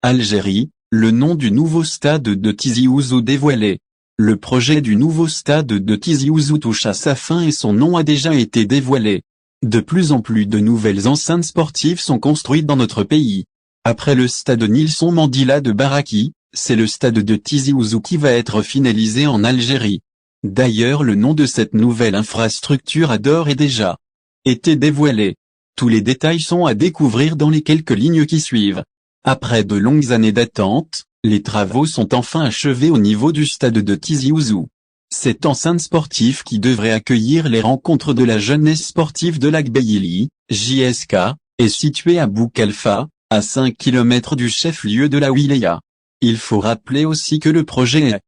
Algérie, le nom du nouveau stade de Tizi Ouzou dévoilé. Le projet du nouveau stade de Tizi Ouzou touche à sa fin et son nom a déjà été dévoilé. De plus en plus de nouvelles enceintes sportives sont construites dans notre pays. Après le stade Nelson Mandela de Baraki, c'est le stade de Tizi Ouzou qui va être finalisé en Algérie. D'ailleurs, le nom de cette nouvelle infrastructure a d'ores et déjà été dévoilé. Tous les détails sont à découvrir dans les quelques lignes qui suivent. Après de longues années d'attente, les travaux sont enfin achevés au niveau du stade de Tizi Ouzou. Cette enceinte sportive qui devrait accueillir les rencontres de la jeunesse sportive de l'Agbeili, JSK, est située à Boukalfa, à 5 km du chef-lieu de la wilaya. Il faut rappeler aussi que le projet est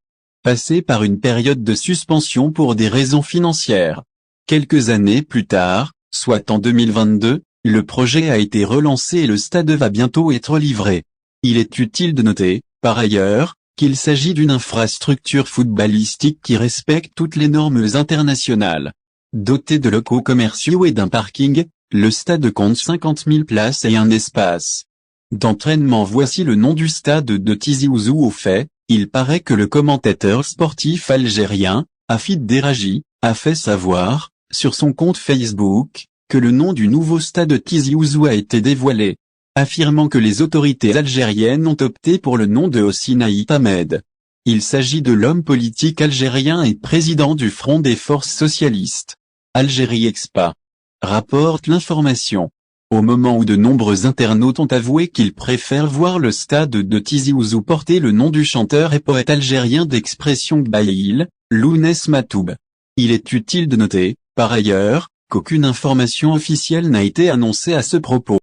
passé par une période de suspension pour des raisons financières. Quelques années plus tard, soit en 2022, le projet a été relancé et le stade va bientôt être livré. Il est utile de noter, par ailleurs, qu'il s'agit d'une infrastructure footballistique qui respecte toutes les normes internationales. Doté de locaux commerciaux et d'un parking, le stade compte 50 000 places et un espace d'entraînement. Voici le nom du stade de Tizi Ouzou. Au fait, il paraît que le commentateur sportif algérien, Afid Deraji, a fait savoir, sur son compte Facebook, que le nom du nouveau stade Tizi Ouzou a été dévoilé, affirmant que les autorités algériennes ont opté pour le nom de Hosni Ahmed. Il s'agit de l'homme politique algérien et président du Front des Forces Socialistes. Algérie Expa rapporte l'information. Au moment où de nombreux internautes ont avoué qu'ils préfèrent voir le stade de Tizi Ouzou porter le nom du chanteur et poète algérien d'expression Gbaïl, Lounès Matoub. Il est utile de noter, par ailleurs, qu'aucune information officielle n'a été annoncée à ce propos.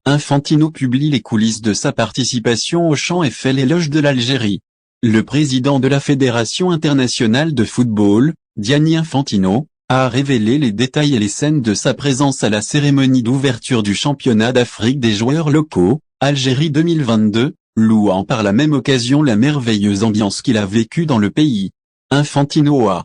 Infantino publie les coulisses de sa participation au chant et fait l'éloge de l'Algérie. Le président de la Fédération internationale de football, Gianni Infantino, a révélé les détails et les scènes de sa présence à la cérémonie d'ouverture du championnat d'Afrique des joueurs locaux, Algérie 2022, louant par la même occasion la merveilleuse ambiance qu'il a vécue dans le pays. Infantino a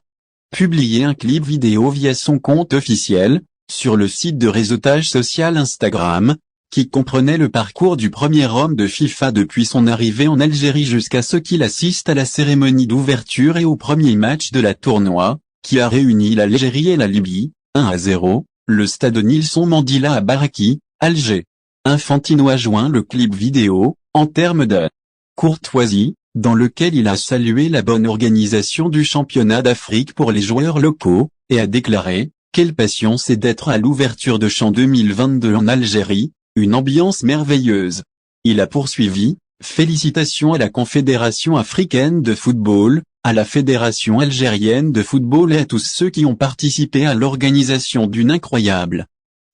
publié un clip vidéo via son compte officiel, sur le site de réseautage social Instagram, qui comprenait le parcours du premier homme de FIFA depuis son arrivée en Algérie jusqu'à ce qu'il assiste à la cérémonie d'ouverture et au premier match de la tournoi, qui a réuni l'Algérie et la Libye, 1-0, le stade Nelson Mandela à Baraki, Alger. Infantino a joint le clip vidéo, en termes de courtoisie, dans lequel il a salué la bonne organisation du championnat d'Afrique pour les joueurs locaux, et a déclaré « Quelle passion c'est d'être à l'ouverture de Chant 2022 en Algérie, une ambiance merveilleuse ». Il a poursuivi « Félicitations à la Confédération africaine de football, à la Fédération algérienne de football et à tous ceux qui ont participé à l'organisation d'une incroyable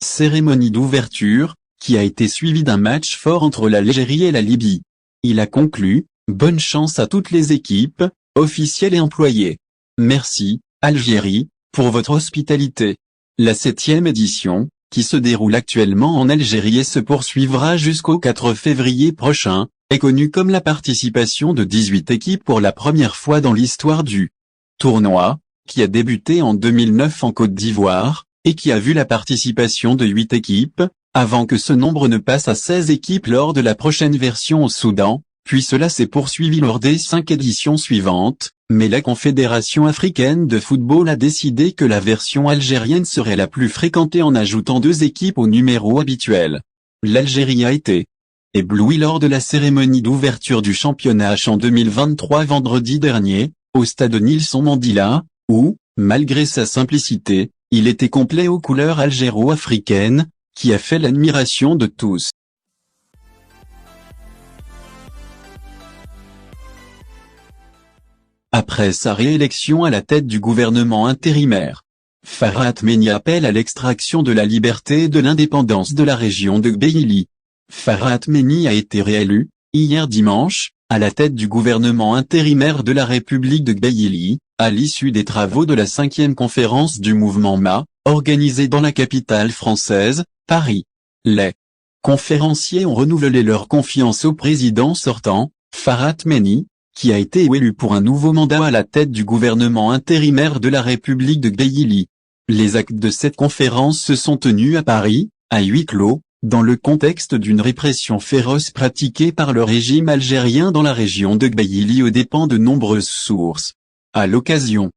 cérémonie d'ouverture, qui a été suivie d'un match fort entre l'Algérie et la Libye ». Il a conclu « Bonne chance à toutes les équipes, officiels et employés. Merci, Algérie, pour votre hospitalité ». La 7e édition, qui se déroule actuellement en Algérie et se poursuivra jusqu'au 4 février prochain, est connue comme la participation de 18 équipes pour la première fois dans l'histoire du tournoi, qui a débuté en 2009 en Côte d'Ivoire, et qui a vu la participation de 8 équipes, avant que ce nombre ne passe à 16 équipes lors de la prochaine version au Soudan, puis cela s'est poursuivi lors des 5 éditions suivantes, mais la Confédération africaine de football a décidé que la version algérienne serait la plus fréquentée en ajoutant 2 équipes au numéro habituel. L'Algérie a été éblouie lors de la cérémonie d'ouverture du championnat en 2023 vendredi dernier, au stade Nelson Mandela, où, malgré sa simplicité, il était complet aux couleurs algéro-africaines, qui a fait l'admiration de tous. Après sa réélection à la tête du gouvernement intérimaire, Farhat Meni appelle à l'extraction de la liberté et de l'indépendance de la région de Gbeili. Farhat Meni a été réélu, hier dimanche, à la tête du gouvernement intérimaire de la République de Gbeili, à l'issue des travaux de la 5e conférence du mouvement MA, organisée dans la capitale française, Paris. Les conférenciers ont renouvelé leur confiance au président sortant, Farhat Meni, qui a été élu pour un nouveau mandat à la tête du gouvernement intérimaire de la République de Gbeili. Les actes de cette conférence se sont tenus à Paris, à huis clos, dans le contexte d'une répression féroce pratiquée par le régime algérien dans la région de Gbaili aux dépens de nombreuses sources. À l'occasion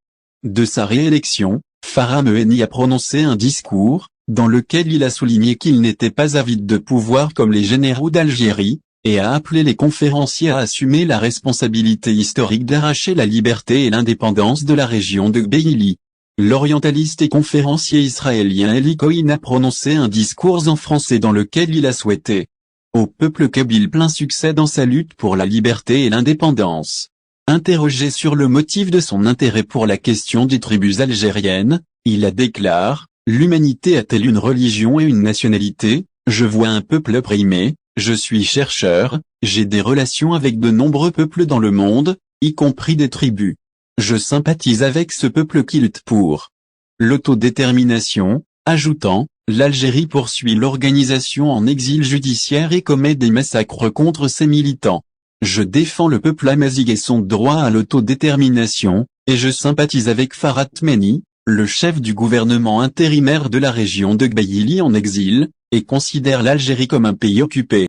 de sa réélection, Farah Mehni a prononcé un discours, dans lequel il a souligné qu'il n'était pas avide de pouvoir comme les généraux d'Algérie, et a appelé les conférenciers à assumer la responsabilité historique d'arracher la liberté et l'indépendance de la région de Gbaili. L'orientaliste et conférencier israélien Eli Cohen a prononcé un discours en français dans lequel il a souhaité au peuple kabyle plein succès dans sa lutte pour la liberté et l'indépendance. Interrogé sur le motif de son intérêt pour la question des tribus algériennes, il a déclaré « L'humanité a-t-elle une religion et une nationalité? Je vois un peuple opprimé, je suis chercheur, j'ai des relations avec de nombreux peuples dans le monde, y compris des tribus. Je sympathise avec ce peuple qui lutte pour l'autodétermination », ajoutant « L'Algérie poursuit l'organisation en exil judiciaire et commet des massacres contre ses militants. Je défends le peuple amazigh et son droit à l'autodétermination, et je sympathise avec Farah Mehni, le chef du gouvernement intérimaire de la région de Gbaili en exil, et considère l'Algérie comme un pays occupé. »